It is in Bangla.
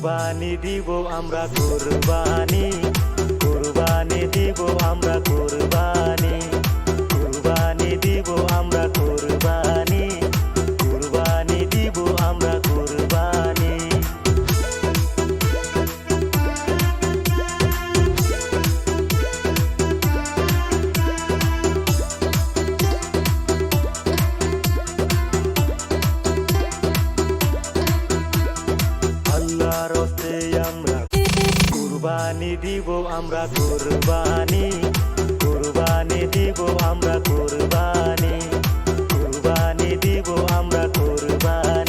কুরবানি দিব আমরা কুরবানি, কুরবানি দিব আমরা কুরবানি, কুরবানি দিব আমরা কুরবানি, কুরবানি দিব আমরা কুরবানি। আল্লাহর হস্তে আমরা কুরবানি দিব আমরা কুরবানি, কুরবানি দিব আমরা কুরবানি, কুরবানি দিব আমরা কুরবানি।